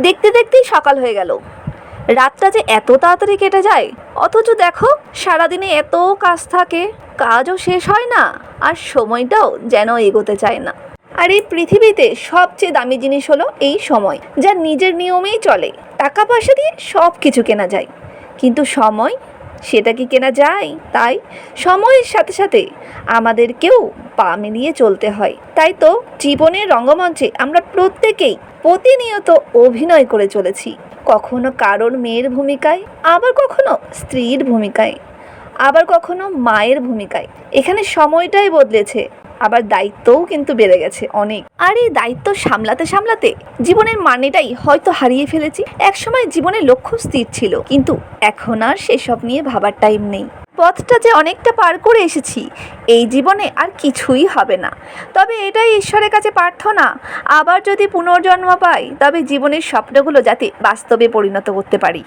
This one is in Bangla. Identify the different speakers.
Speaker 1: দেখতে দেখতেই সকাল হয়ে গেল। রাতটা যে এত তাড়াতাড়ি কেটে যায়, অথচ দেখো সারাদিনে এত কাজ থাকে, কাজও শেষ হয় না, আর সময়টাও যেন এগোতে চায় না। আর এই পৃথিবীতে সবচেয়ে দামি জিনিস হলো এই সময়, যা নিজের নিয়মেই চলে। টাকা পয়সা দিয়ে সব কিছু কেনা যায়, কিন্তু সময়, সেটা কি কেনা যায়? তাই সময়ের সাথে সাথে আমাদেরকেও পা মিলিয়ে চলতে হয়। তাই তো জীবনের রঙ্গমঞ্চে আমরা প্রত্যেকেই প্রতিনিয়ত অভিনয় করে চলেছি, কখনো কারোর মেয়ের ভূমিকায়, আবার কখনো স্ত্রীর ভূমিকায়, আবার কখনো মায়ের ভূমিকায়। এখানে সময়টাই বদলেছে, আবার দায়িত্বও কিন্তু বেড়ে গেছে অনেক। আর এই দায়িত্ব সামলাতে সামলাতে জীবনের মানেটাই হয়তো হারিয়ে ফেলেছি। একসময় জীবনের লক্ষ্য স্থির ছিল, কিন্তু এখন আর সেসব নিয়ে ভাবার টাইম নেই। পথটা যে অনেকটা পার করে এসেছি, এই জীবনে আর কিছুই হবে না। তবে এটাই ঈশ্বরের কাছে প্রার্থনা, আবার যদি পুনর্জন্ম পাই, তবে জীবনের স্বপ্নগুলো যাতে বাস্তবে পরিণত করতে পারি।